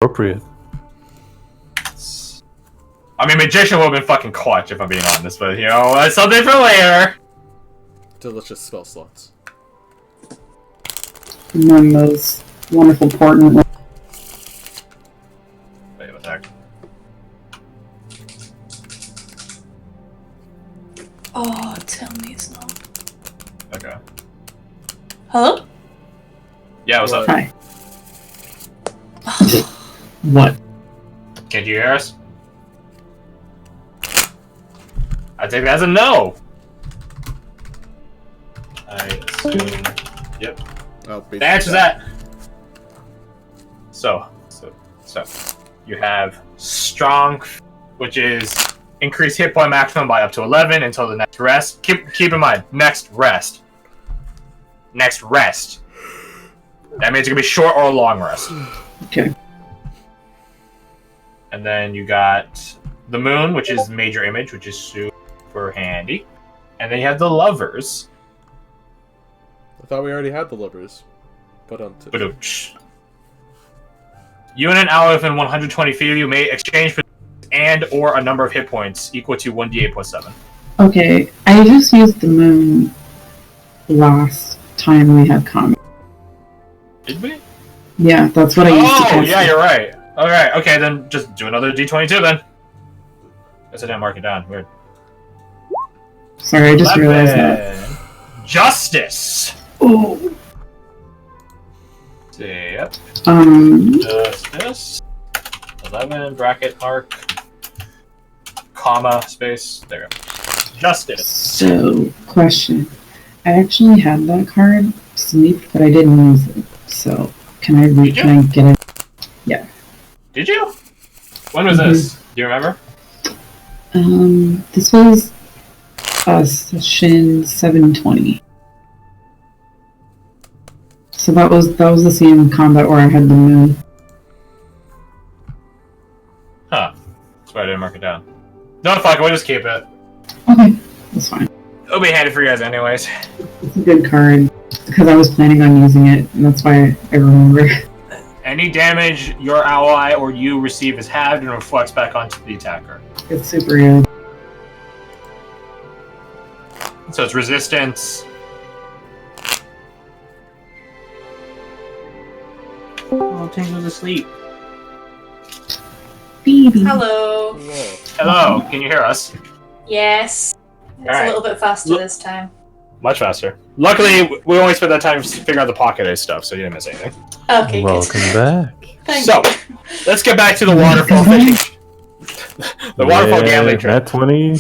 Appropriate. I mean, magician would have been fucking clutch if I'm being honest, but you know, that's something for later. Delicious spell slots. And then those wonderful portent. Wait, what's that? Oh, tell me it's not. Okay. Hello? Yeah, what's up? Hi. What? Can't you hear us? I take that as a no. I assume. Yep. The answer's that. So, you have strong, which is increase hit point maximum by up to 11 until the next rest. Keep in mind, next rest. Next rest. That means it can be short or long rest. Okay. And then you got the moon, which is major image, which is super handy. And then you have the lovers. I thought we already had the lovers. But you and an ally within 120 feet of you may exchange for and or a number of hit points equal to 1d8 plus 7. Okay, I just used the moon last time we had combat. Did we? Yeah, that's what I used to Oh, test yeah, it. you're right. Alright, okay, then just do another d22 then. Guess I didn't mark it down. Weird. Sorry, I just realized that. Justice! Oh. Yep. Justice. 11, bracket, mark, comma, space. There we go. Justice. So, question. I actually had that card sleeped, but I didn't use it. So, can I get it? Yeah. Did you? When was this? Do you remember? This was session 720. So that was the same combat where I had the moon. Huh. That's why I didn't mark it down. No, fuck it, we'll just keep it. Okay, that's fine. It'll be handy for you guys anyways. It's a good card because I was planning on using it, and that's why I remember. Any damage your ally or you receive is halved and reflects back onto the attacker. It's super good. So it's resistance. Oh, Tank was asleep. Baby. Hello. Hello, can you hear us? Yes. It's Alright. a little bit faster this time. Much faster. Luckily, we only spent that time figuring out the pocket ace stuff, so you didn't miss anything. Okay, Welcome good. back. Thank So, you. let's get back to the waterfall fishing. The waterfall gambling trip. Nat 20.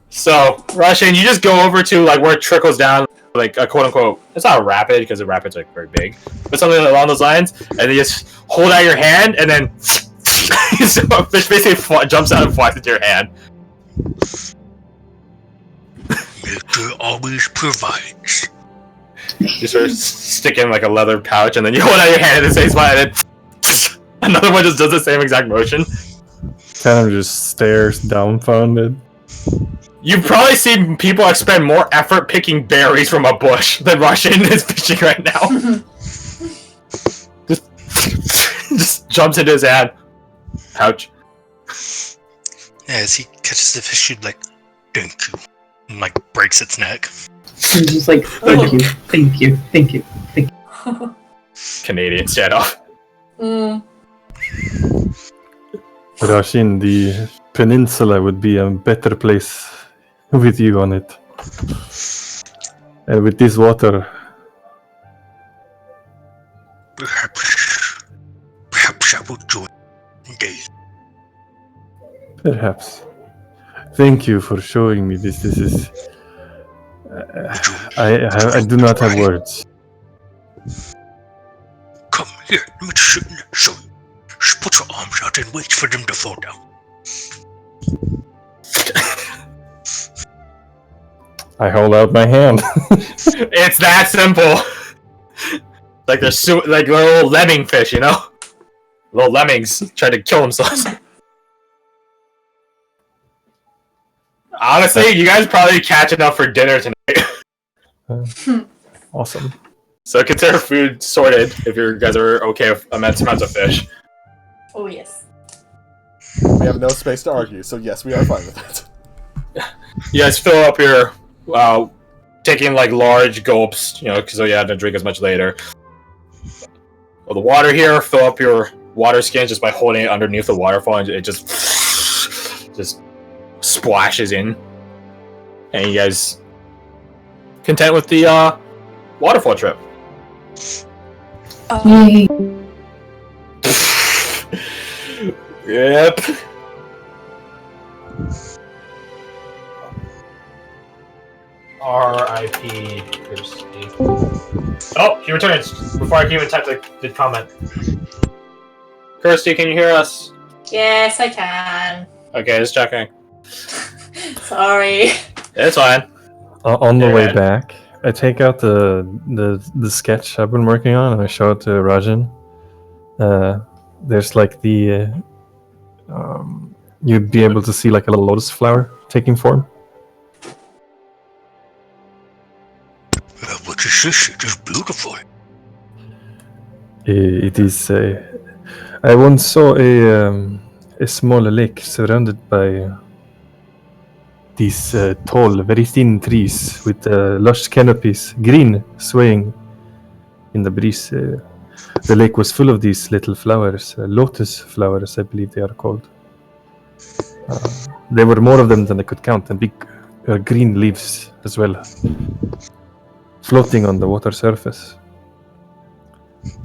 So, Russian, you just go over to like where it trickles down, like a quote unquote. It's not a rapid because the rapid's like very big, but something along those lines, and you just hold out your hand, and then so a fish basically jumps out and flies into your hand. Nature always provides. You sort of stick in like a leather pouch, and then you hold out your hand at the same spot, and then another one just does the same exact motion. Kind of just stares dumbfounded. You've probably seen people expend more effort picking berries from a bush than Russian is fishing right now. just jumps into his hand. Pouch. As he catches the fish, he'd like, thank you. And like breaks its neck. I'm just like, thank you, thank you, thank you, thank you. Canadian standoff. Rashin, the peninsula would be a better place with you on it. And with this water, Perhaps I will join indeed. perhaps. Thank you for showing me this. This is... I do not have words. Come here, let me show you. Just put your arms out and wait for them to fall down. I hold out my hand. It's that simple. Like they're like little lemming fish, you know? Little lemmings trying to kill themselves. Honestly, you guys probably catch enough for dinner tonight. Awesome. So consider food sorted if you guys are okay with immense amounts of fish. Oh yes. We have no space to argue, so yes, we are fine with that. You guys fill up your, taking like large gulps, because you had to drink as much later. Well, the water here, fill up your water skin just by holding it underneath the waterfall, and it just splashes in. And you guys content with the waterfall trip. Yay. Yep. R.I.P. Kirsty. Oh, he returns before I can even type the comment. Kirsty, can you hear us? Yes, I can. Okay, just checking. Sorry. It's fine. On the You're way right. back, I take out the sketch I've been working on and I show it to Rajan. There's like you'd be able to see like a little lotus flower taking form. What is this? It is beautiful. It is. I once saw a small lake surrounded by these tall, very thin trees with lush canopies, green, swaying in the breeze. The lake was full of these little flowers, lotus flowers, I believe they are called. There were more of them than I could count, and big green leaves as well, floating on the water surface.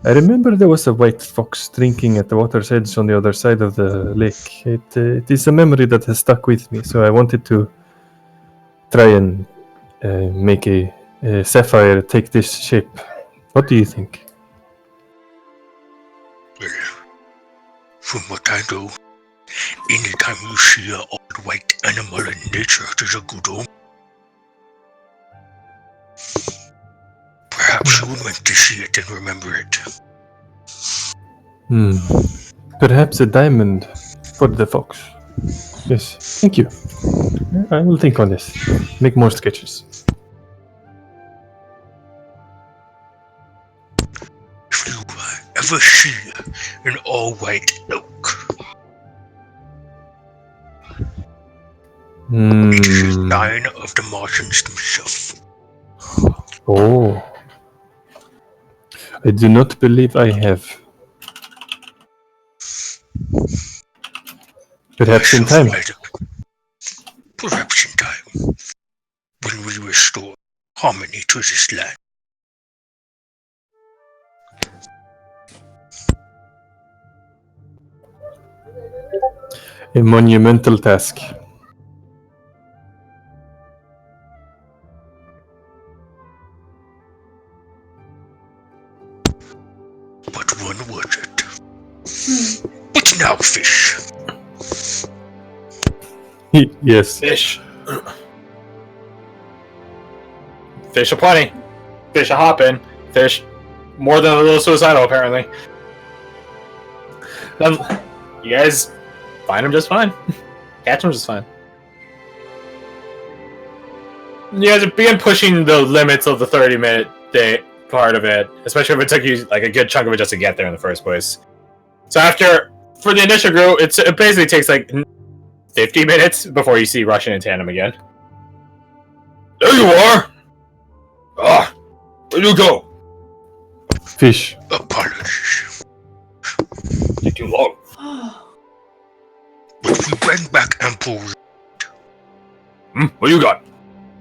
I remember there was a white fox drinking at the water's edge on the other side of the lake. It is a memory that has stuck with me, so I wanted to try and make a sapphire take this shape. What do you think? Well, from what I know, anytime you see an old white animal in nature, it is a good omen. Perhaps you were meant to see it and remember it. Perhaps a diamond for the fox. Yes, thank you. I will think on this. Make more sketches. If you ever see an all-white oak, it is a sign of the Martians themselves. Oh. I do not believe I have. Perhaps in time. Perhaps in time. When we restore harmony to this land. A monumental task. But when was it? But now, fish. Yes. Fish. Fish aplenty. Fish a hopping. Fish more than a little suicidal, apparently. Then you guys find him just fine. Catch him just fine. You guys begin pushing the limits of the 30-minute day part of it, especially if it took you like a good chunk of it just to get there in the first place. So for the initial group, it basically takes like 50 minutes before you see Russian and Tandem again. There you are! Ah, where'd you go? Fish. Apologies. Take too long. But we bring back ample. What you got?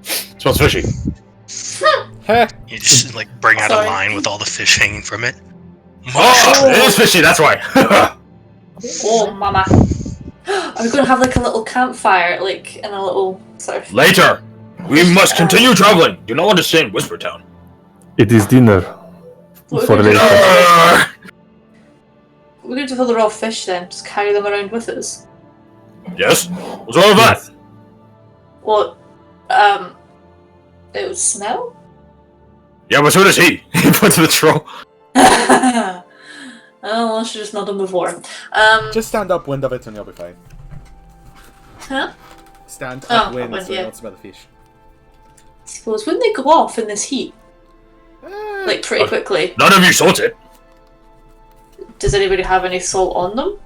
Smells fishy. Heh. You just like bring out Sorry. a line with all the fish hanging from it. Oh, it is fishy, that's why. Oh, mama. Are we gonna have like a little campfire, like in a little sort of? Later. We must continue traveling. Do not want to stay in Whisper Town. It is dinner. What For are we gonna do? later. We're going to fill the raw fish then. Just carry them around with us. Yes? What's wrong with that? Well, it would smell. Yeah, but so does he. He points to the troll. Oh, I should just not done before. Just stand upwind of it and you'll be fine. Huh? Stand Oh, upwind upwind, so you yeah. don't smell the fish. I suppose wouldn't they go off in this heat? Like, pretty quickly. None of you salt it. Does anybody have any salt on them?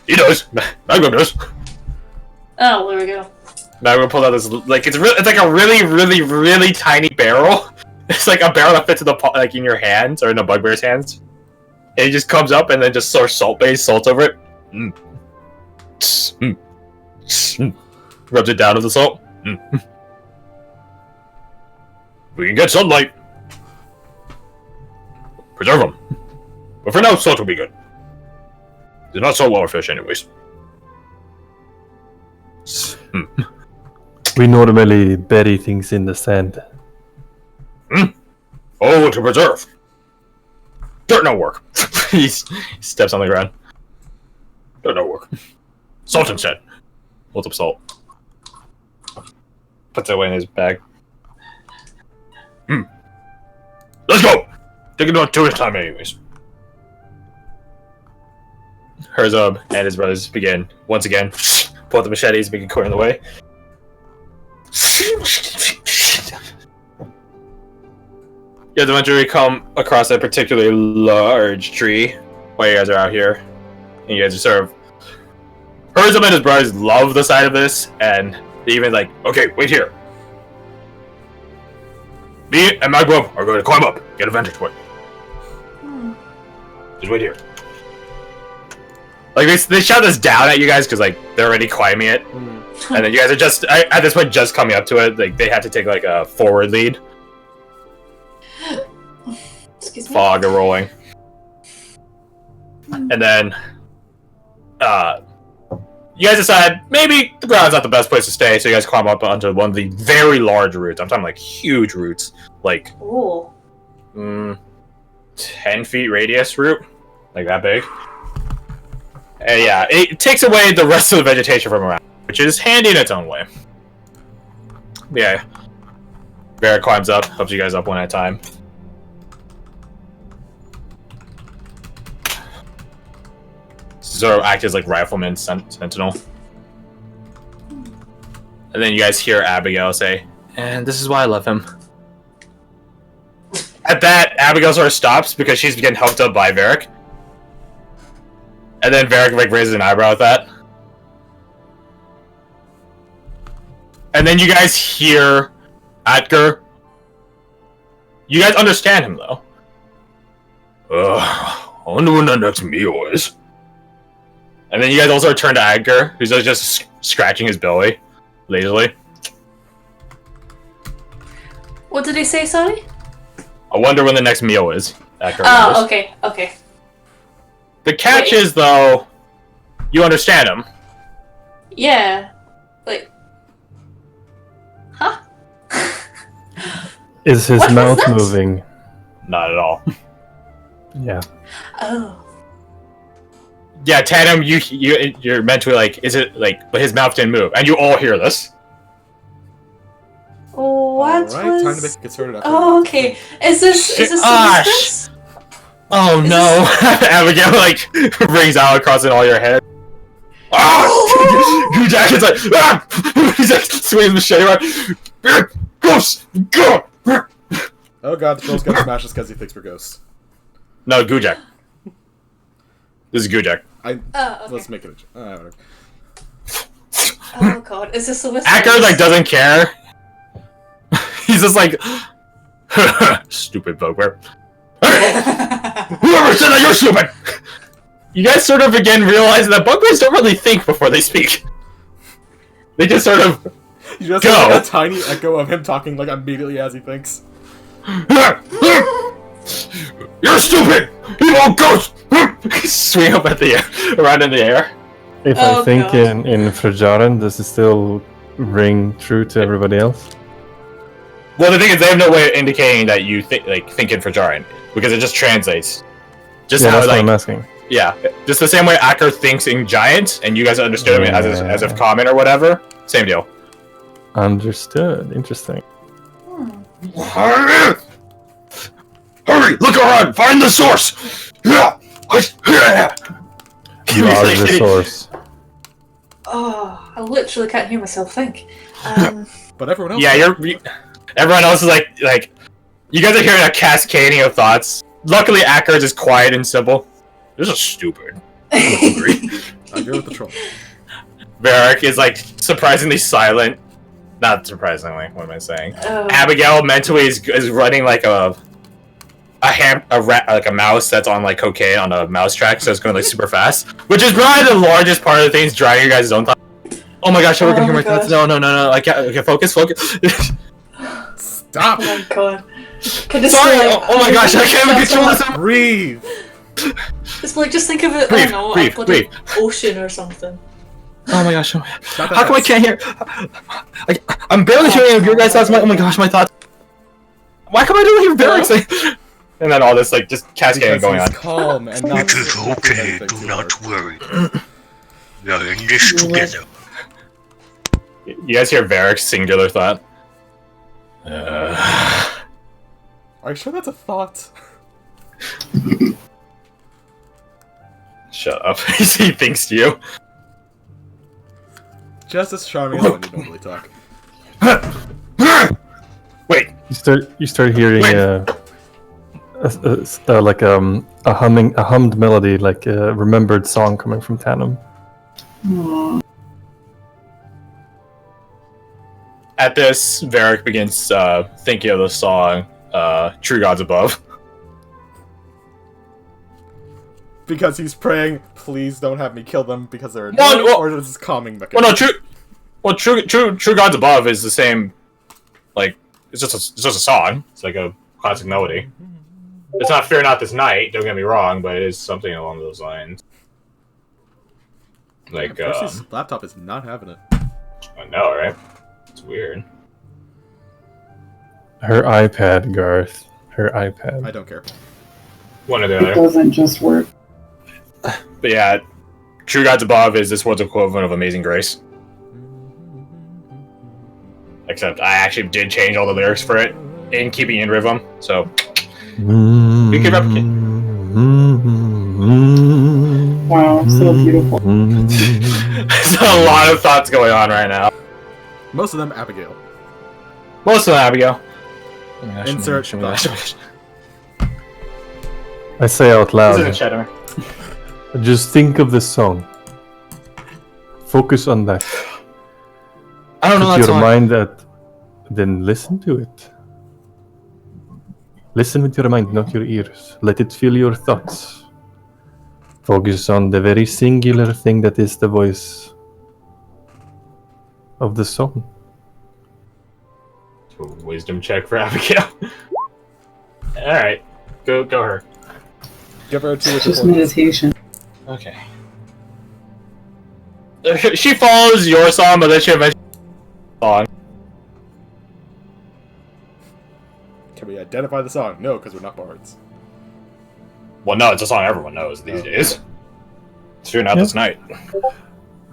He does. Magma does. Oh, there we go. Magma pulled out this, like, it's like a really, really, really tiny barrel. It's like a barrel that fits in the like in your hands or in a bugbear's hands. And it just comes up and then just sort of salt over it. Rubs it down with the salt. We can get sunlight. Preserve them. But for now, salt will be good. They're not so well fish anyways. We normally bury things in the sand. Oh, to preserve. Dirt no work. He steps on the ground. Dirt no work. Salt instead. Holds up salt. Puts it away in his bag. Let's go! Taking about 2 time anyways. Herzog and his brothers begin, once again, pull out the machetes, making clear in the way. You guys eventually come across a particularly large tree while you guys are out here. And you guys are sort of... Herzog and his brothers love the sight of this, and they even like, okay, wait here. Me and my bro are going to climb up, get a vantage point. Just wait here. Like, they shout this down at you guys because, like, they're already climbing it. And then you guys are just, at this point, just coming up to it. Like, they have to take, like, a forward lead. Excuse me. Fog are rolling. And then, you guys decide maybe the ground's not the best place to stay, so you guys climb up onto one of the very large roots. I'm talking, like, huge roots. Like, Ooh. 10 feet radius root. Like, that big. And yeah, it takes away the rest of the vegetation from around, which is handy in its own way. Yeah. Vera climbs up, helps you guys up one at a time. Sort of act as like rifleman sentinel. And then you guys hear Abigail say, and this is why I love him. At that, Abigail sort of stops because she's getting helped up by Varric. And then Varric like raises an eyebrow at that. And then you guys hear Atger. You guys understand him though. I wonder when the next meal is. And then you guys also turn to Atger, who's just scratching his belly lazily. What did he say, sorry? I wonder when the next meal is. Atger Oh, wonders. okay. The catch Wait. is, though, you understand him. Yeah. Like... Huh? Is his What was mouth that? moving? Not at all. Yeah. Oh. Yeah, Tatum, you're meant to, like, is it, like, but his mouth didn't move. And you all hear this. What Alright, was... time to make a concerted effort. Oh, okay. Is this a witness? Oh Is no! Abigail, like, rings out across all your head. Ah! Jack is like, ah! He's like, swinging the machete around. Ghosts! Go! Oh god, the girl's gonna smash us because he thinks we're ghosts. No, Gujak. This is Gujak. Oh, okay. Let's make it a... whatever. Oh god, is this a witness? Acker, like, doesn't care. He's just like, stupid bugbear. Whoever said that you're stupid! You guys sort of again realize that bugbears don't really think before they speak. They just sort of You just go. have like a tiny echo of him talking like immediately as he thinks. You're stupid! You old ghost! Swing up at the around in the air. If Oh, I think God. in Frajaren, does it still ring true to everybody else? Well, the thing is, they have no way of indicating that you think in Frajaren, because it just translates. Just Yeah, how that's what like I'm asking. yeah, just the same way Acker thinks in Giant, and you guys understood him as if common or whatever. Same deal. Understood. Interesting. Hurry! Hurry! Look around! Find the source! Yeah! You are the source. Oh, I literally can't hear myself think. But everyone else... Yeah, everyone else is like You guys are hearing a cascading of thoughts. Luckily, Ackers is quiet and simple. This is stupid. I agree with the troll. Varric is like surprisingly silent. Not surprisingly, what am I saying? Oh. Abigail mentally is running like a rat, like a mouse that's on like cocaine on a mouse track, so it's going like super fast. Which is probably the largest part of the things driving your guys' own thoughts. Oh my gosh, are we gonna hear my thoughts? No. I can't. Okay, focus. Stop! Oh my god. Sorry. Oh my gosh, I can't even control this. Breathe! It's like, just think of it, Breathe, I don't know, breathe, a bloody breathe. ocean or something. Oh my gosh. Not that How come I fast. can't hear? I'm barely hearing your guys' thoughts. Oh my gosh, my thoughts. Why come I don't hear Varric say? And then all this like just cascading Because going on. he's calm and not It is okay, do not worry. We are in this together. You guys hear Varric's singular thought? Are you sure that's a thought? Shut up. He thinks to you. Just as charming as when you normally talk. Wait. You start hearing like a hummed melody, like a remembered song coming from Tannum. Aww. At this, Varric begins thinking of the song True Gods Above. Because he's praying, please don't have me kill them because they're Well, annoying, well- or is this calming Well, mechanism? no, True Gods Above is the same. Like, it's just a song. It's like a classic melody. It's not Fear Not This Night. Don't get me wrong, but it is something along those lines. Like, Percy's laptop is not having it. I know, right? It's weird. Her iPad, Garth. Her iPad. I don't care. One or the It other. doesn't just work. But yeah, True Gods Above is this world's equivalent of Amazing Grace. Except I actually did change all the lyrics for it in keeping in rhythm, so you can replicate. Wow, so beautiful. There's a lot of thoughts going on right now. Most of them, Abigail. Most of them, Abigail. Oh my gosh, Insert oh my gosh, oh my gosh. I say out This isn't loud. Cheddar. Just think of the song. Focus on that. I don't know Put that your song. mind at. Then listen to it. Listen with your mind, not your ears. Let it fill your thoughts. Focus on the very singular thing that is the voice of the song. Wisdom check for Abigail. Alright. Go her. Give her a 2 with Just your meditation. Okay. She follows your song, but then she eventually song. Can we identify the song? No, because we're not bards. Well, no, it's a song everyone knows these days. It's Fear Not Yeah. This Night.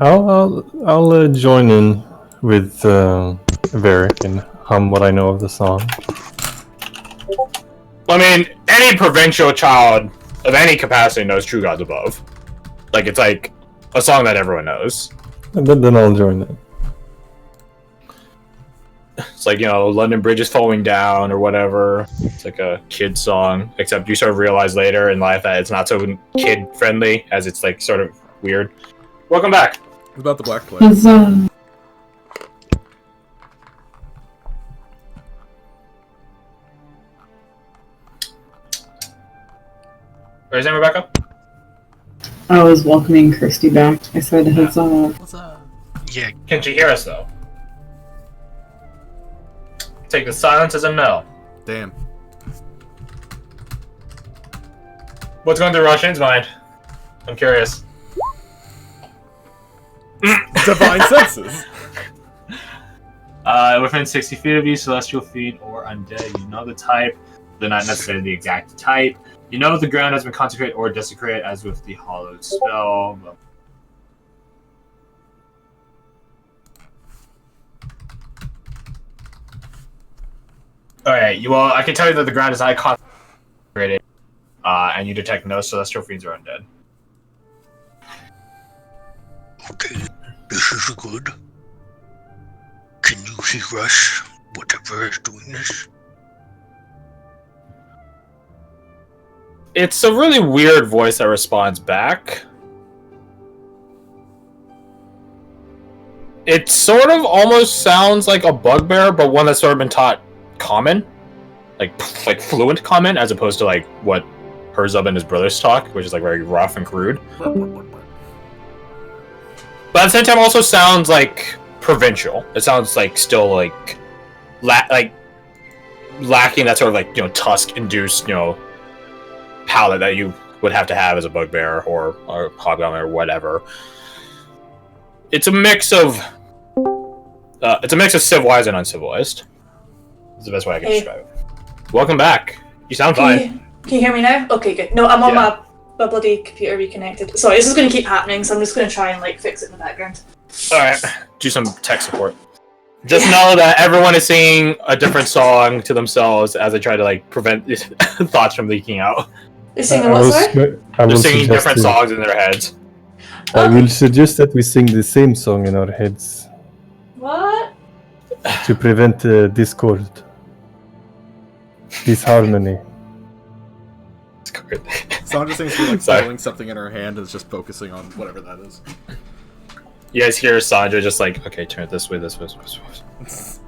I'll join in with Varric and hum what I know of the song. I mean, any provincial child of any capacity knows True Gods Above. Like, it's like a song that everyone knows. And then I'll join it. It's like, you know, London Bridge is falling down or whatever. It's like a kid song, except you sort of realize later in life that it's not so kid friendly as it's like sort of weird. Welcome back. What about the black plague? Is, Where's name, Rebecca? I was welcoming Kirsty back. I said his, What's up? Yeah, Can she hear us though? Take the silence as a no. Damn. What's going through Roshan's mind? I'm curious. Divine senses! Within 60 feet of you, celestial fiend or undead. You know the type. They're not necessarily the exact type. You know if the ground has been consecrated or desecrated, as with the hallowed spell. Alright, well, I can tell you that the ground is not consecrated, and you detect no celestial fiends or undead. okay. This is good. Can you hear us? Whatever is doing this? It's a really weird voice that responds back. It sort of almost sounds like a bugbear, but one that's sort of been taught common, like fluent common, as opposed to like what Herzub and his brothers talk, which is like very rough and crude. But at the same time, also sounds like provincial. It sounds like still like lacking that sort of like tusk-induced palette that you would have to have as a bugbear or hobgoblin or whatever. It's a mix of civilized and uncivilized. That's the best way I can describe it. Welcome back. You sound fine. Can you hear me now? Okay, good. No, I'm on my bloody computer reconnected. Sorry, this is going to keep happening, so I'm just going to try and fix it in the background. Alright, do some tech support. Just know that everyone is singing a different song to themselves as I try to prevent thoughts from leaking out. They're singing what, sorry? They're singing different songs in their heads. I will suggest that we sing the same song in our heads. What? To prevent discord. Disharmony. Sandra seems to be feeling something in her hand and is just focusing on whatever that is. You guys hear Sandra just okay, turn it this way, this way, this way.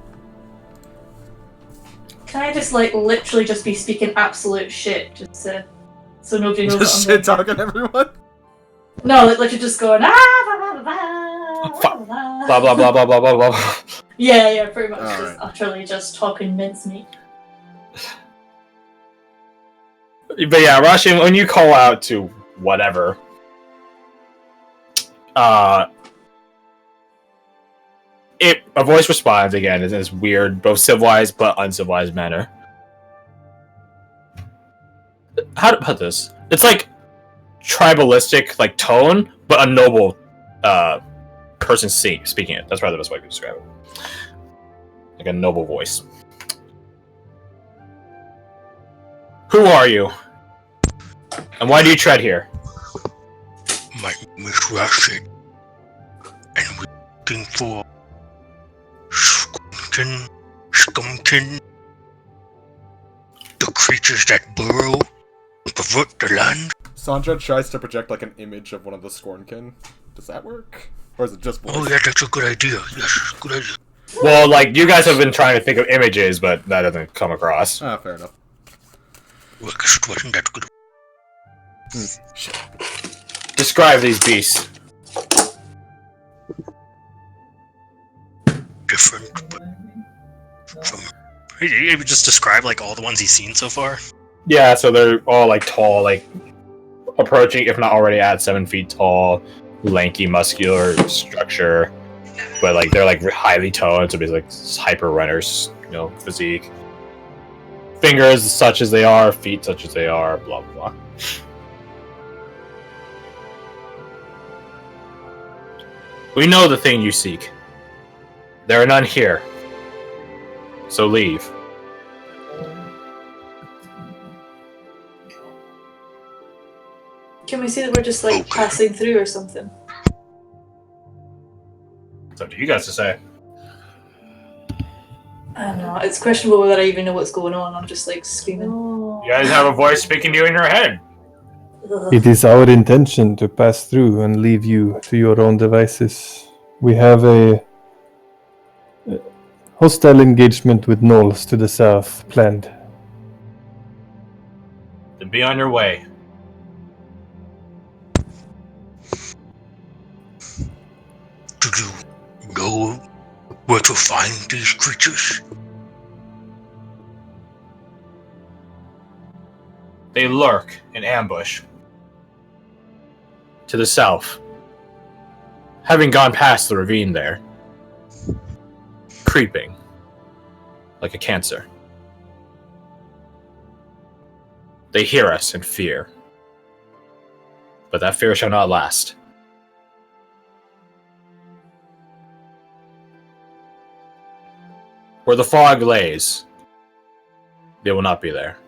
Can I just literally just be speaking absolute shit just to, so nobody knows Just shit talking everyone? No, literally just going blah blah blah blah blah blah blah. Yeah, pretty much. All Just right. utterly just talking mincemeat. But yeah, Rashin, when you call out to whatever, a voice responds again in this weird, both civilized but uncivilized manner. How to put this? It's like tribalistic, tone, but a noble person speaking it. That's probably the best way to describe it. Like a noble voice. Who are you? And why do you tread here? My name is Rashid, and we're looking for Skunkin, the creatures that burrow and pervert the land. Sandra tries to project an image of one of the Scornkin. Does that work? Or is it just voice? Oh yeah, that's a good idea. Yes, good idea. Well, you guys have been trying to think of images, but that doesn't come across. Ah, fair enough. Well, I guess it wasn't that good. Shit. Describe these beasts. Different, but from... You would just describe all the ones he's seen so far? Yeah, so they're all tall, approaching, if not already at 7 feet tall, lanky, muscular structure. But they're highly toned, so basically hyper runners, physique. Fingers such as they are, feet such as they are, blah blah blah. We know the thing you seek. There are none here. So leave. Can we see that we're just passing through or something? It's up to you guys to say. I don't know. It's questionable whether I even know what's going on. I'm just screaming. You guys have a voice speaking to you in your head. Ugh. It is our intention to pass through and leave you to your own devices. We have a hostile engagement with gnolls to the south planned. Then be on your way. Do you know where to find these creatures? They lurk in ambush. To the south. Having gone past the ravine there. Creeping. Like a cancer. They hear us and fear. But that fear shall not last. Where the fog lays, they will not be there.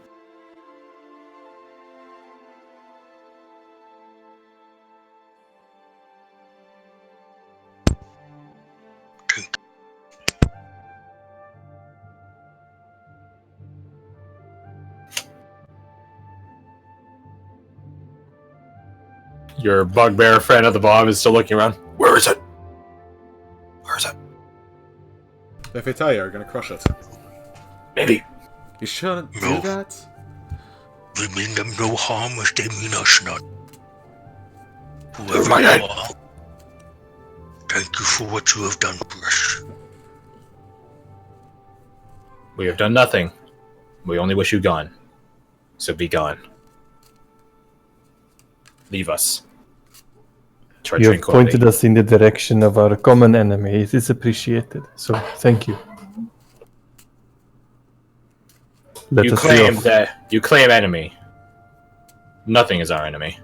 Your bugbear friend at the bottom is still looking around. Where is it? Where is it? If they tell you, you're gonna crush it. Maybe. You shouldn't do No. that. We mean them no harm as they mean us not. Whoever My you head. are, thank you for what you have done for us. We have done nothing. We only wish you gone. So be gone. Leave us. To our You have tranquility. pointed us in the direction of our common enemy. It is appreciated. So thank you. Let You us be claim off. that you claim enemy. Nothing is our enemy.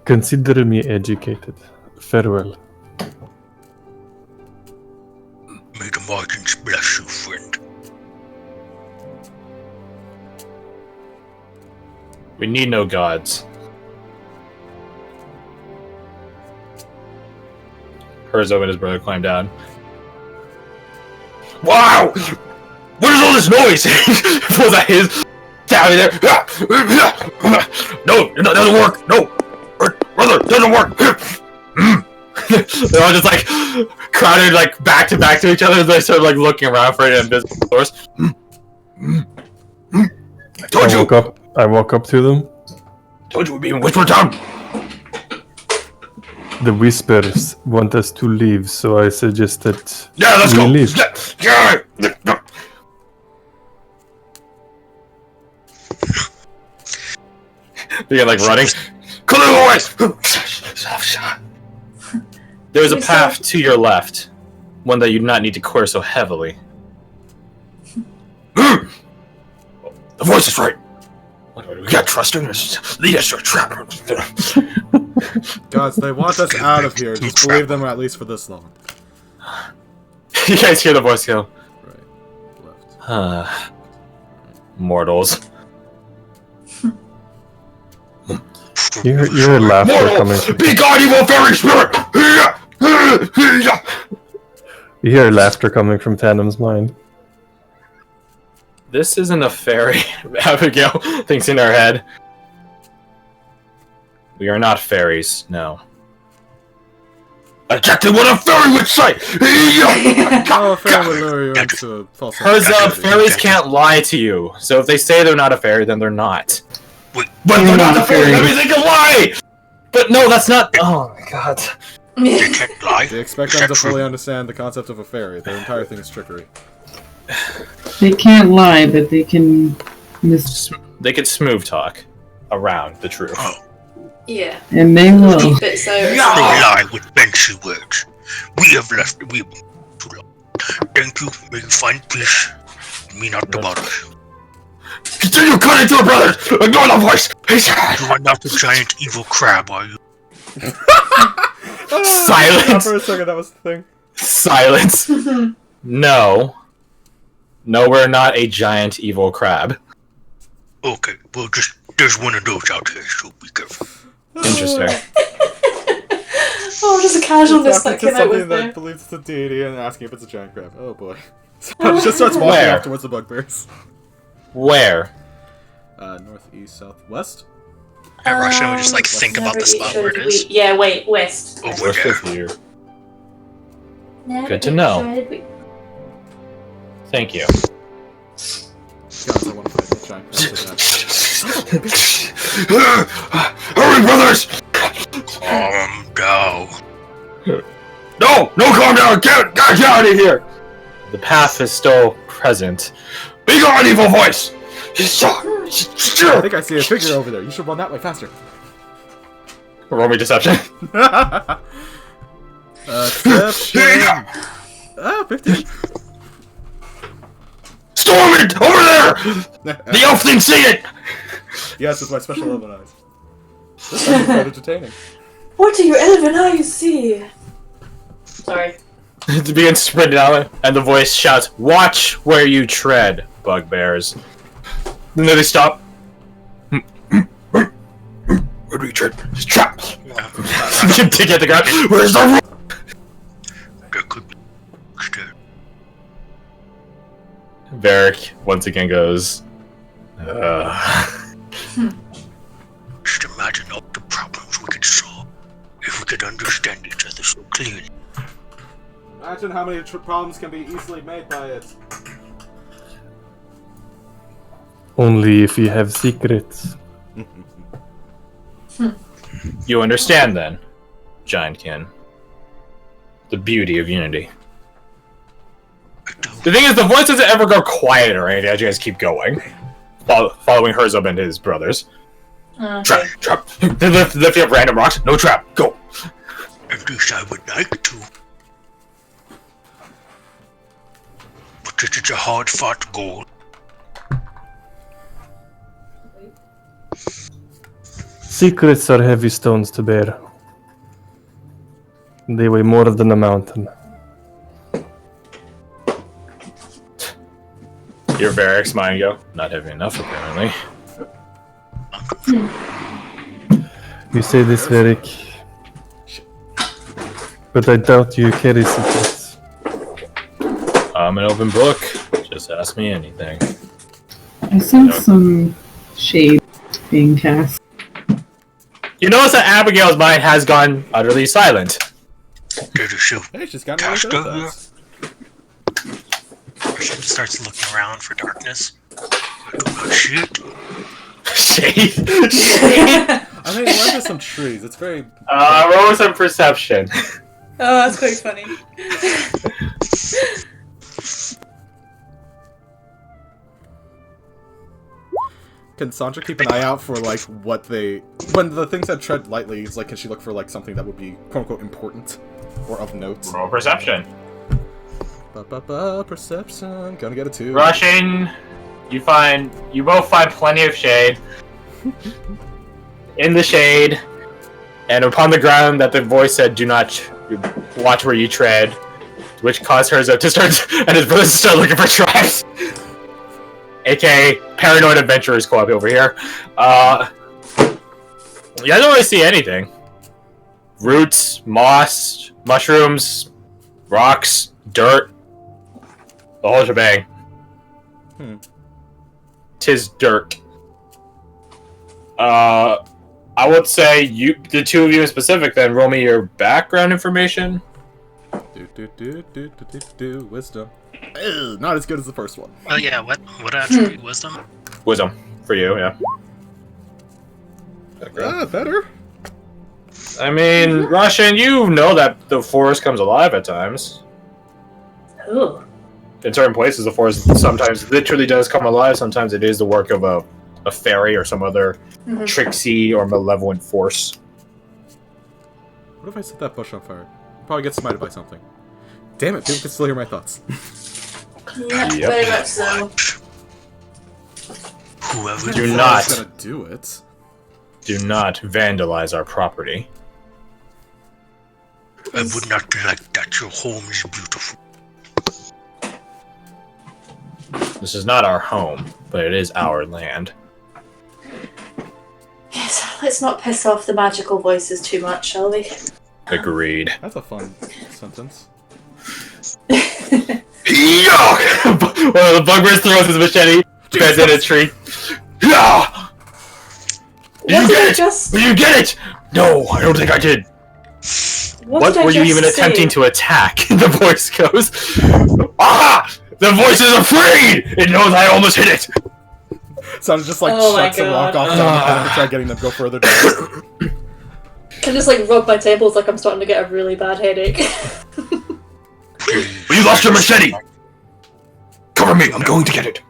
Consider me educated. Farewell. May the margins bless you, friend. We need no gods. Herzog and his brother climb down. Wow! What is all this noise? Was that his down there? No, it doesn't work. No, brother, it doesn't work. They're all just like crowded, like back to each other. They start like looking around for an invisible source. I told you. I walk up to them. Told you we'd be in Whisper Town. The whispers want us to leave, so I suggest that Yeah, let's we go. leave. Yeah. Begin like running. There's a path to your left, one that you do not need to course so heavily. The voice is right. We got trust in us. Lead us to a trap. Gods, they want us out of here. Just believe them at least for this long. You guys hear the voice go, Right. Left. mortals. You hear laughter coming. Be God, evil fairy spirit! You hear laughter coming from Tandem's mind. This isn't a fairy, Abigail thinks in her head. We are not fairies, no. Exactly what a fairy would say! Oh, a fairy would lure you into a false Herzog, fairies can't lie to you. So if they say they're not a fairy, then they're not. Wait, But they're not a fairy, that means they can lie! But no, that's not. Oh my god. they can't lie. They expect Is them that to fully true? understand the concept of a fairy. Their entire thing is trickery. They can't lie, but they can They could smooth talk around the truth. Oh, Yeah. and they will. Keep it so. they lie with fancy words. We have left. We have too long. Thank you. May you find peace. Me not to bother. Continue cutting through, brothers! Ignore the voice! You are not a giant evil crab, are you? Silence! For a second, that was the thing. Silence! No. No, we're not a giant evil crab. Okay, well, just there's one of those out there, so be careful. Interesting. Oh, just a casualness Talking that to came out something with that there. believes it's a deity and asking if it's a giant crab. Oh boy. So it just starts walking Where? off towards the bugbears. Where? Northeast, southwest. At Russia, we just like think about the Never spot where it should is. we- Yeah, wait, west. Over Where's there. this here? Never Good to know. should we- Thank you. Guys, I want to fight the giant crab with Hurry, brothers! Calm down. No! No, calm down! Get out of here! The path is still present. Be gone, evil voice! that. I think I see a figure over there. You should run that way faster. Roll me deception. Deception. 15. Storm it! Over there! The elf thing, see it! Yes, with my special elven eyes. This is quite entertaining. What do your elven eyes see? Sorry. To begin sprinting out, and the voice shouts, "Watch where you tread, bugbears." And then they stop. Where do you tread? It's trap! You dig at the ground. Where's the rope? There could be. Varric, once again goes, Just imagine all the problems we could solve if we could understand each other so clearly. Imagine how many problems can be easily made by it. Only if you have secrets. You understand then, Giantkin, the beauty of unity. The thing is, the voice doesn't ever go quiet or anything as you guys keep going. Following Herzog and his brothers. Okay. Trap! Lifting up random rocks. No trap. Go! At least I would like to. But it is a hard-fought goal. Secrets are heavy stones to bear. They weigh more than a mountain. Your Varix mind go, not heavy enough apparently. You say this, Varric. But I doubt you carry secrets. I'm an open book. Just ask me anything. I sense some shade being cast. You notice that Abigail's mind has gone utterly silent. Did you shoot? Hey, she's got really good at Castor? that. Roshan starts looking around for darkness. I do not see it. Shade? I mean, why there's some trees? It's very... Roll some perception. Oh, that's quite funny. Can Sandra keep an eye out for, like, what they... When the things that tread lightly, is like, can she look for, like, something that would be, quote-unquote, important? Or of note? Roll perception. Perception. Gonna get a 2. Rushing, you both find plenty of shade. In the shade, and upon the ground that the voice said, "Do not watch where you tread," which caused Herzog to start and his brothers to start looking for traps. AKA paranoid adventurers co-op over here. You guys don't really see anything. Roots, moss, mushrooms, rocks, dirt. The whole shebang. Tis dirt. I would say the two of you in specific, then roll me your background information. Wisdom. Ew, not as good as the first one. Oh yeah, what attribute? Wisdom? Wisdom. For you, yeah. Better. I mean, Russian, you know that the forest comes alive at times. Ooh. In certain places, the forest sometimes literally does come alive. Sometimes it is the work of a fairy or some other tricksy or malevolent force. What if I set that bush on fire? Probably get smited by something. Damn it, people can still hear my thoughts. Yeah, Yep. very much so. Whoever Do I not. was gonna do it. Do not vandalize our property. I would not like that. Your home is beautiful. This is not our home, but it is our land. Yes, let's not piss off the magical voices too much, shall we? Agreed. That's a fun sentence. Yeah! One of the bugbears throws his machete, bends in a tree. Yeah! What did I just... Did you get it? No, I don't think I did. What did I were you just even say? attempting to attack? The voice goes. Ah! The voice is afraid! It knows I almost hit it! Sounds just like Oh my shuts and walk God. off down the path and try getting them to go further down. I just like rub my temples like I'm starting to get a really bad headache. You lost your machete! Cover me, I'm going to get it.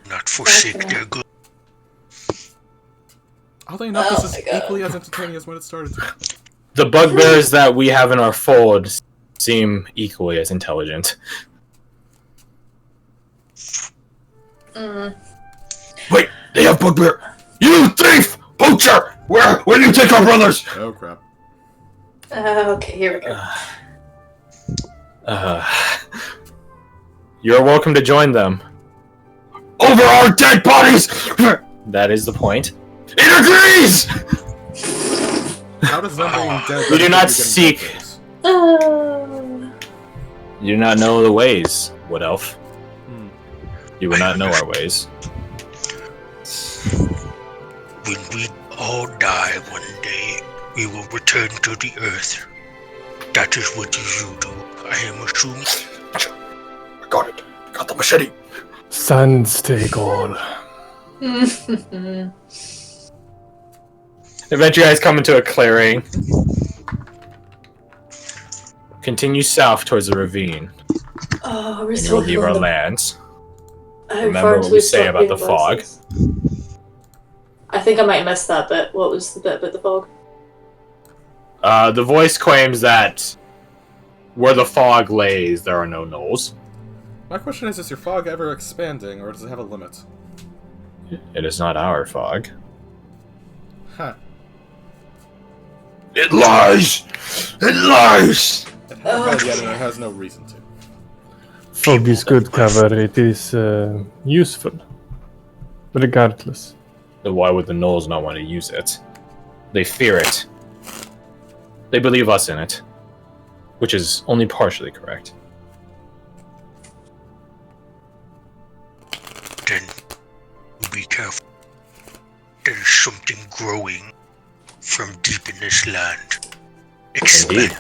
Not forsake their good. Oddly enough, this Oh is my God. equally as entertaining as when it started. The bugbears that we have in our fold seem equally as intelligent. Wait, they have bugbear! You thief! Poacher! Where did you take our brothers? Oh crap. Okay, here we go. You're welcome to join them. Over our dead bodies! That is the point. It agrees! How does them being dead? We do not benefit you getting seek. bugbears? You do not know the ways, Wood Elf. You would not know our ways. When we all die one day, we will return to the earth. That is what you do, I am assuming. I got it. Got the machete. Sands take all. Eventually, you guys come into a clearing. Continue south towards the ravine. Oh, we're And still you'll leave our lands. How Remember far what do we we say stop about the being fog. voices? I think I might have missed that bit. What was the bit about the fog? The voice claims that where the fog lays, there are no knolls. My question is your fog ever expanding, or does it have a limit? It is not our fog. Huh. It lies! It lies! It hasn't read yet, and it has no reason to. Fog is good cover. It is useful. Regardless. Then why would the gnolls not want to use it? They fear it. They believe us in it. Which is only partially correct. Then be careful. There is something growing from deep in this land. Indeed.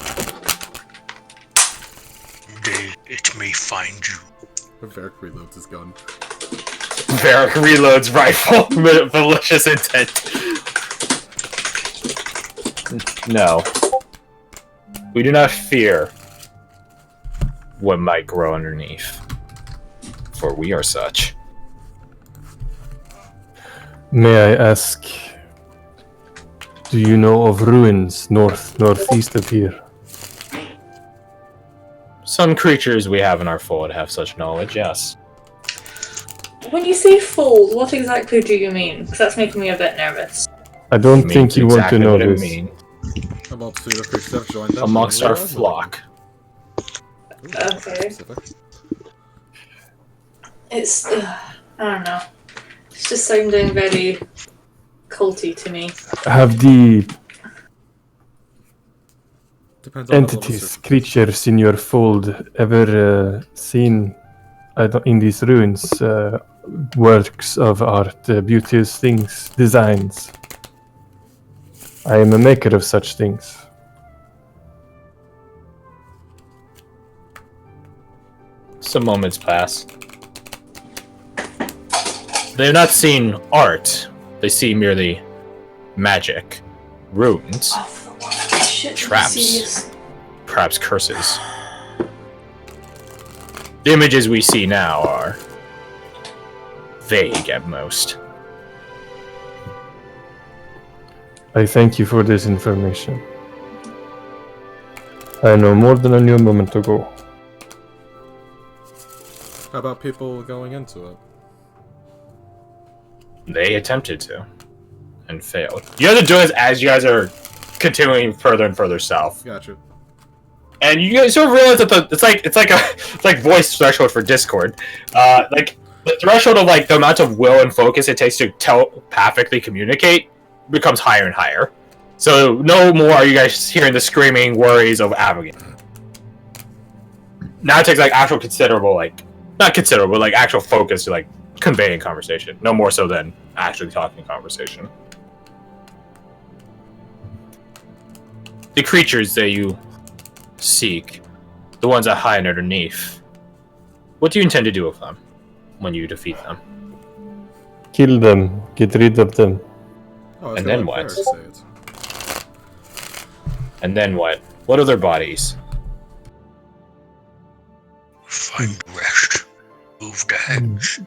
It may find you. Varric reloads his gun. Varric reloads rifle. Malicious intent. No. We do not fear what might grow underneath. For we are such. May I ask, do you know of ruins northeast of here? Some creatures we have in our fold have such knowledge, yes. When you say fold, what exactly do you mean? Because that's making me a bit nervous. I don't It think means you want to exactly know what it this. means. A multitude of creatures have joined them. Amongst our flock. Okay. It's... I don't know. It's just sounding very culty to me. Have the Depends on the level of entities, search. creatures in your fold ever seen in these ruins works of art, beauteous things, designs? I am a maker of such things. Some moments pass. They have not seen art. They see merely magic, runes, Oh, for the love of shit, Traps. serious? perhaps curses. The images we see now are vague at most. I thank you for this information. I know more than I knew a moment ago. How about people going into it? They attempted to, and failed. You guys are doing this as you guys are continuing further and further south, Gotcha. and you guys sort of realize that it's like voice threshold for Discord. Like the threshold of like the amount of will and focus it takes to telepathically communicate becomes higher and higher. So no more are you guys hearing the screaming worries of Abigail. Now it takes like actual considerable, like not considerable, like actual focus to like conveying conversation. No more so than actually talking conversation. The creatures that you seek, the ones that hide underneath, what do you intend to do with them when you defeat them? Kill them, get rid of them. Oh, I was And gonna then let what? Varric say it. And then what? What are their bodies? Find rest. Move the heads.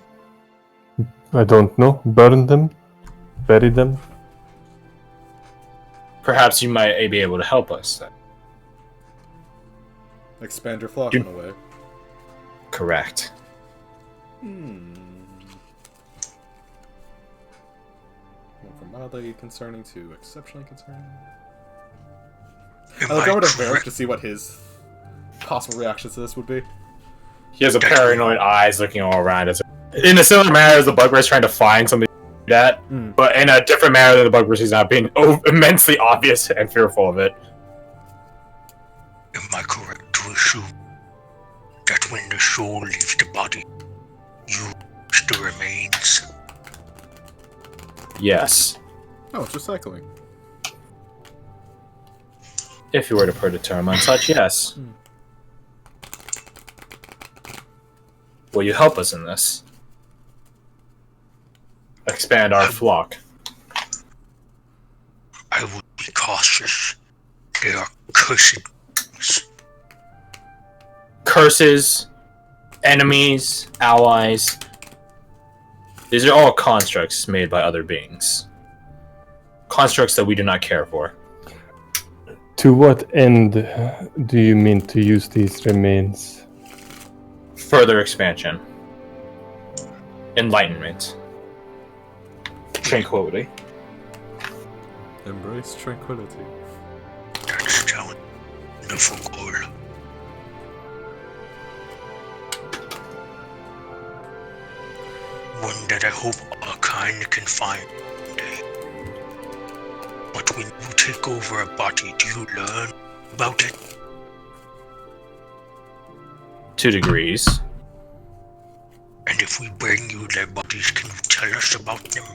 I don't know. Burn them? Bury them? Perhaps you might be able to help us then. Expand your flock You- in a way. Correct. Went from mildly concerning to exceptionally concerning. Am I'll I go to Varric correct? to see what his possible reactions to this would be. He has a paranoid eyes looking all around us. In a similar manner as the Bugbear is trying to find something to do that, but in a different manner than the Bugbear is not being immensely obvious and fearful of it. Am I correct to assume that when the soul leaves the body, you the remains? Yes. Oh, it's recycling. If you were to put a term on such, yes. Will you help us in this? Expand our flock. I would be cautious. They are cursed. Curses, enemies, allies. These are all constructs made by other beings. Constructs that we do not care for. To what end do you mean to use these remains? Further expansion. Enlightenment. Tranquility. Embrace tranquility. That's a wonderful goal. One that I hope our kind can find one day. But when you take over a body, do you learn about it? 2 degrees. And if we bring you their bodies, can you tell us about them?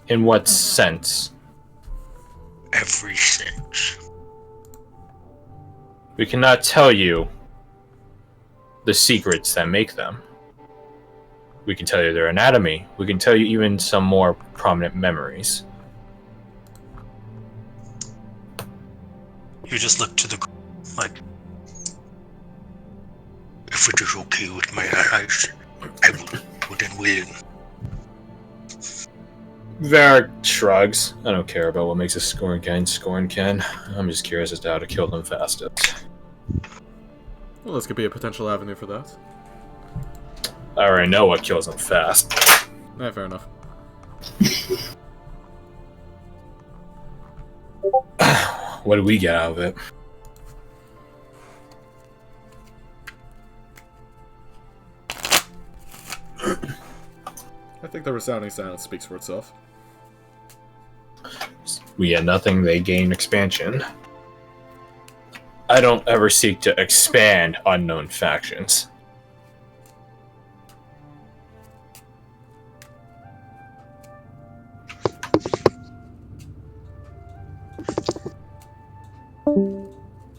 In what sense? Every sense. We cannot tell you the secrets that make them. We can tell you their anatomy. We can tell you even some more prominent memories. You just look to the like. If it is okay with my allies, I would and willing. Varric shrugs. I don't care about what makes a scorn Ken. I'm just curious as to how to kill them fastest. Well, this could be a potential avenue for that. I already know what kills them fast. Yeah, fair enough. What did we get out of it? I think the resounding silence speaks for itself. We get nothing, they gain expansion. I don't ever seek to expand unknown factions.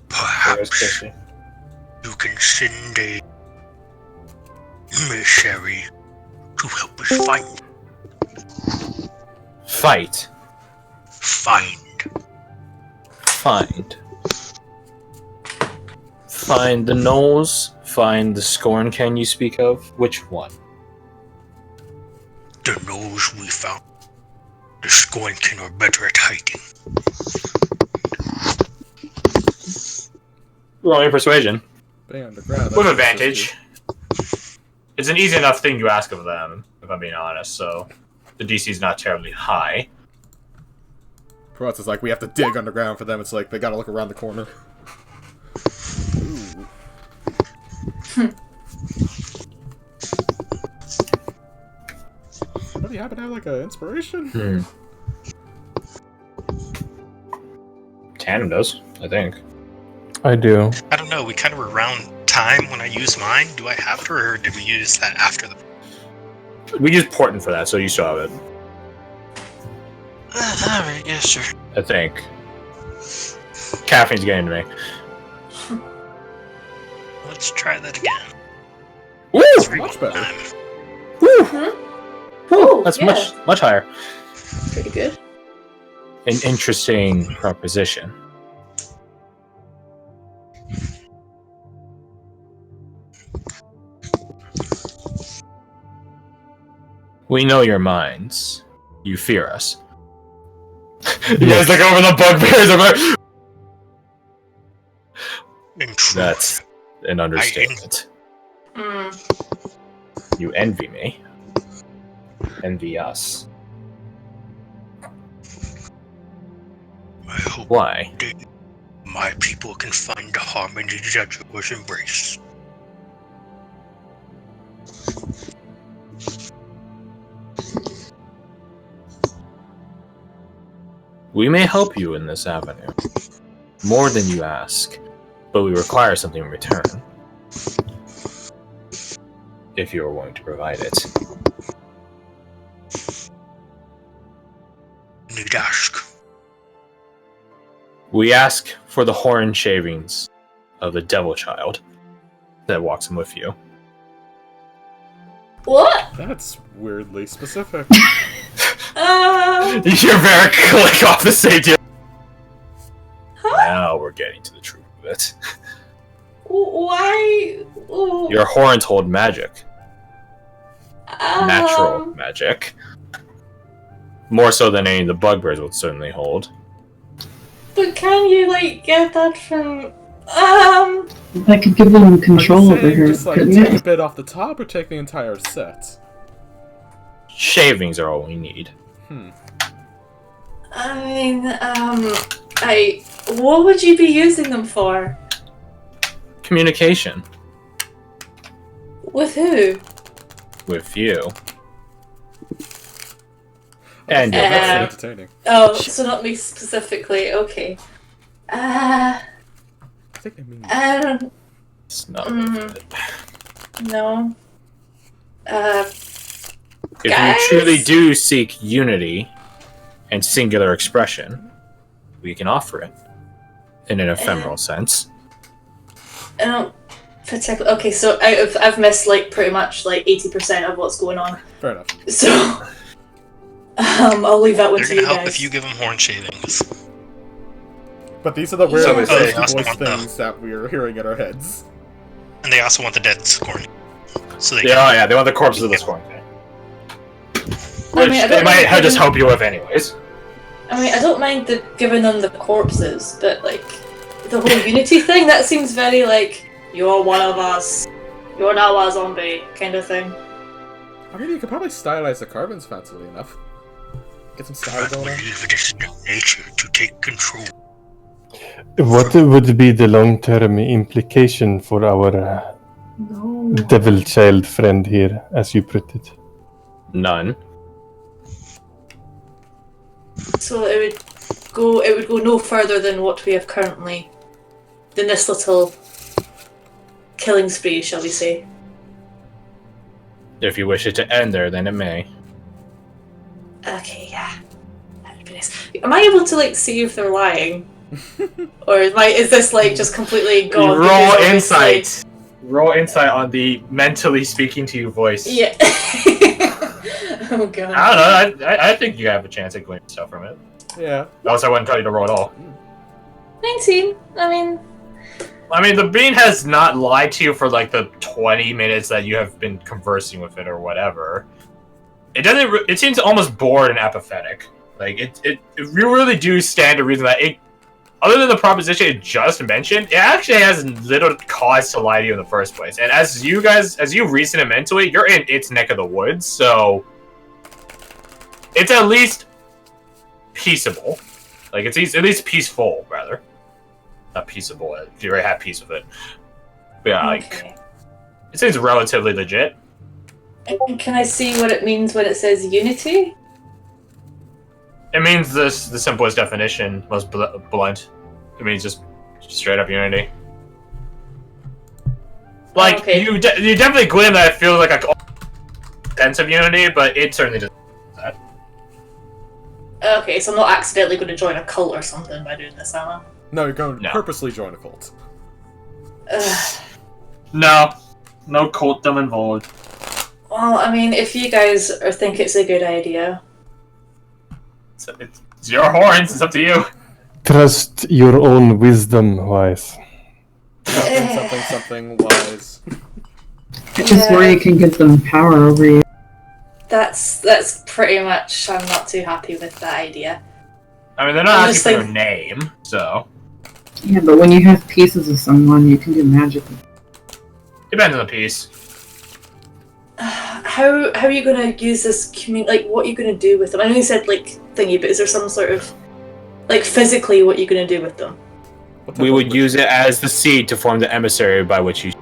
Perhaps you can send a emissary to help us find. Fight. Find. Find. Find the nose. Find the scorn can you speak of? Which one? The nose we found. The Scornkin are better at hiding. Rolling persuasion. Being underground. With that's advantage. It's an easy enough thing to ask of them, if I'm being honest, so the DC is not terribly high. For us, it's like we have to dig underground. For them, it's like they gotta look around the corner. What, do you happen to have like an inspiration? Tandem does, I think. I do. I don't know. We kind of were around time when I used mine. Do I have it, or did we use that after the? We used Portent for that, so you still have it. Alright, yeah, sure. I think. Caffeine's getting to me. Let's try that again. Woo! Let's Much rewind better. time. Woo! Oh, That's yeah. much higher. Pretty good. An interesting proposition. We know your minds. You fear us. You guys look over the bugbears. I'm like, In truth, that's an understatement. You envy me. Envy us. I hope Why? my people can find the harmony that yours embrace. We may help you in this avenue. More than you ask. But we require something in return. if you are willing to provide it. Need ask. We ask for the horn shavings of the devil child that walks in with you. What? That's weirdly specific. You're very click off the same deal. Now we're getting to the truth of it. Why? Your horns hold magic. Natural magic. More so than any of the bugbears would certainly hold. But can you, like, get that from... That could give them control over her. Just like couldn't take it? a bit off the top or take the entire set? Shavings are all we need. I mean, what would you be using them for? Communication. With who? With you. And your That's brother. entertaining. Oh, so not me specifically, okay. I think I mean... I don't... It's not No. If Guys? you truly do seek unity and singular expression, we can offer it in an ephemeral sense. I don't particularly... Okay, so I've missed, like, pretty much, like, 80% of what's going on. Fair enough. So... I'll leave that one They're to gonna you help guys. if you give them horn shavings. But these are the weird So is voice it- things that we're hearing in our heads. And they also want the dead corn. So they Yeah, they want the corpses of the scorn thing. I Which mean, I they don't might mind just giving- help you with anyways. I mean, I don't mind giving them the corpses, but, like, the whole unity thing, that seems very, like, you're one of us, you're now a zombie, kind of thing. I mean, you could probably stylize the carvings fancily enough. Get some style I going on. believe it is in nature to take control. What would be the long-term implication for our No. devil child friend here, as you put it? None. So it would go no further than what we have currently, than this little killing spree, shall we say. If you wish it to end there, then it may. Okay, yeah. That would be nice. Am I able to, like, see if they're lying? Or is this, like, just completely gone? Roll because obviously- insight. Roll insight on the mentally speaking to you voice. Yeah. Oh god. I don't know. I think you have a chance at gleaning stuff from it. Yeah. Else I wouldn't tell you to roll at all. 19. I mean, the bean has not lied to you for like the 20 minutes that you have been conversing with it or whatever. It doesn't. It seems almost bored and apathetic. Like you really do stand to reason that it, other than the proposition it just mentioned, it actually has little cause to lie to you in the first place. And as you reason it mentally, you're in its neck of the woods, so it's at least peaceable. Like it's at least peaceful, rather. Not peaceable. If you already have peace with it. But yeah, like Okay. it seems relatively legit. And can I see what it means when it says unity? It means the simplest definition, most blunt. It means just straight up unity. Like Okay. you definitely glean that it feels like a sense of unity, but it certainly doesn't. Okay, so I'm not accidentally going to join a cult or something by doing this, am I? No, you're going to No. purposely join a cult. Ugh. No cultdom involved. Well, I mean, if you guys think it's a good idea. It's your horns. It's up to you. Trust your own wisdom, Wise. Something wise. I just worry it can give them power over you. That's pretty much. I'm not too happy with that idea. I mean, they're not I'm asking just for your like- name, so Yeah, but when you have pieces of someone, you can do magic. depends on the piece. How are you going to use this like, what are you going to do with them? I know you said, like, thingy, but is there some sort of, like, physically what you're going to do with them? What type We of would person? use it as the seed to form the emissary by which you.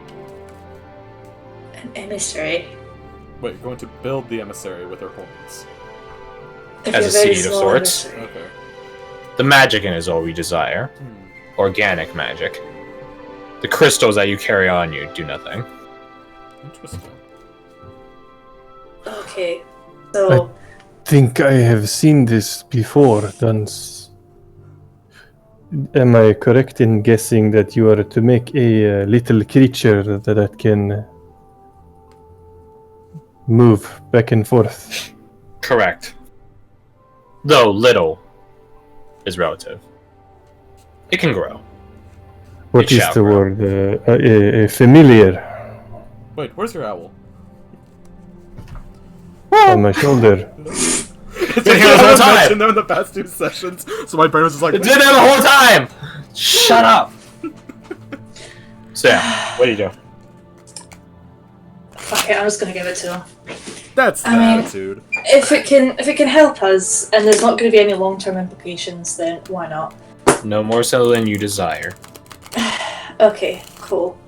An emissary? Wait, you're going to build the emissary with her horns. If As you're a very seed of small sorts. emissary. Okay. The magic in it is all we desire. Organic magic. The crystals that you carry on you do nothing. Interesting. Okay. So Think I have seen this before, Duns. Am I correct in guessing that you are to make a little creature that can move back and forth? Correct. Though little is relative. It can grow. What It is shall the grow. word? A familiar Wait, where's your owl? on my shoulder. It's Been here the whole time. mentioned them in the past 2 sessions, so my brain was just like, It's been there the whole time! Shut up! So yeah, what do you do? fuck it, I'm just gonna give it to him. that's the I mean- attitude. If it can help us, and there's not going to be any long-term implications, then why not? No more so than you desire. Okay, cool.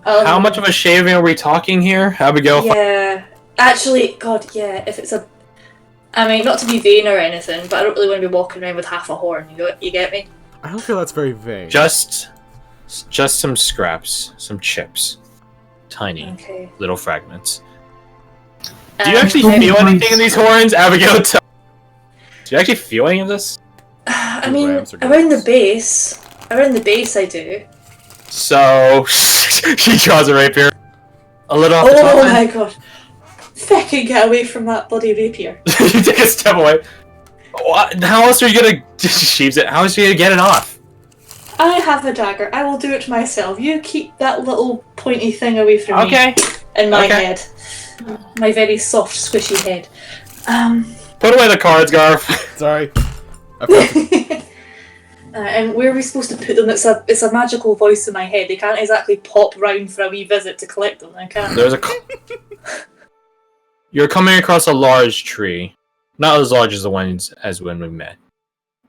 How much of a shaving are we talking here? Abigail? Yeah, actually, God, yeah. If it's a, I mean, not to be vain or anything, but I don't really want to be walking around with half a horn. You get me? I don't feel that's very vain. Just some scraps, some chips. Tiny Okay. little fragments. Do you actually I- feel anything in these horns, Abigail? Do you actually feel any of this? I mean, Rams or around the goats? base, I do. So she draws a rapier. A little off the top. Oh then. my god! Fucking get away from that bloody rapier. You take a step away. What? How else are you gonna sheaves it? How else are you gonna get it off? I have a dagger. I will do it myself. You keep that little pointy thing away from me. Okay. In my Okay. head. My very soft, squishy head. Put away the cards, Garth. Sorry. I've got to- And where are we supposed to put them? It's a magical voice in my head. They can't exactly pop round for a wee visit to collect them. I can't. There's a. You're coming across a large tree, not as large as the ones as when we met,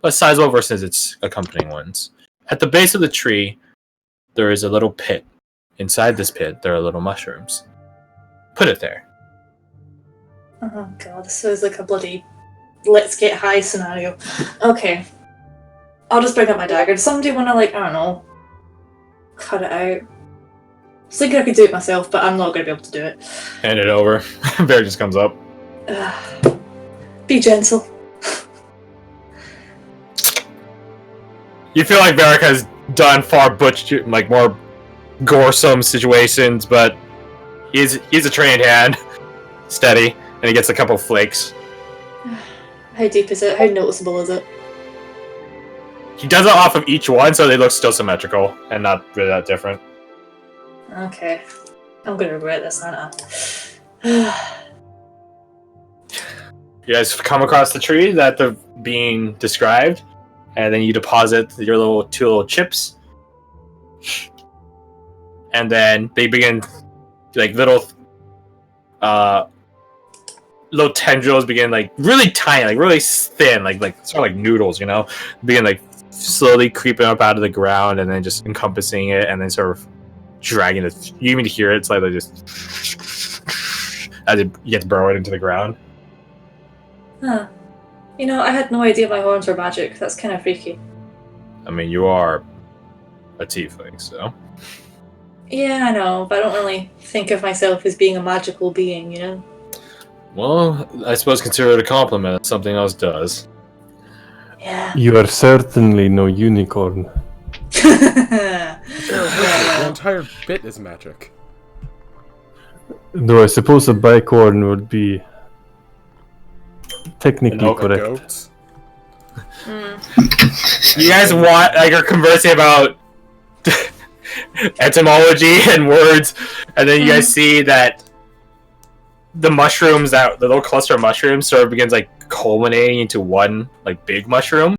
but sizable versus its accompanying ones. At the base of the tree, there is a little pit. Inside this pit, there are little mushrooms. Put it there. Oh god, this is like a bloody let's get high scenario. Okay. I'll just bring up my dagger. Does somebody want to, like, I don't know, cut it out? I was thinking I could do it myself, but I'm not going to be able to do it. Hand it over. Bear just comes up. Be gentle. You feel like Varric has done far more goresome situations, but he's a trained hand, steady, and he gets a couple flakes. How deep is it? How noticeable is it? He does it off of each one, so they look still symmetrical and not really that different. Okay. I'm going to regret this, aren't I? You guys come across the tree that they're being described, and then you deposit your two little chips, and then they begin, like, little tendrils begin, like, really tiny, like really thin, like sort of like noodles, you know, begin like slowly creeping up out of the ground, and then just encompassing it, and then sort of dragging it. You even hear it slightly just as it gets burrowed into the ground. Huh. You know, I had no idea my horns were magic. That's kind of freaky. I mean, you are a tiefling, so. Yeah, I know, but I don't really think of myself as being a magical being, you know? Well, I suppose consider it a compliment if something else does. Yeah. You are certainly no unicorn. The entire bit is magic. Though I suppose a bicorn would be technically No, correct. Goats. You guys are conversing about etymology and words, and then you guys see that the mushrooms, the little cluster of mushrooms, sort of begins like culminating into one like big mushroom.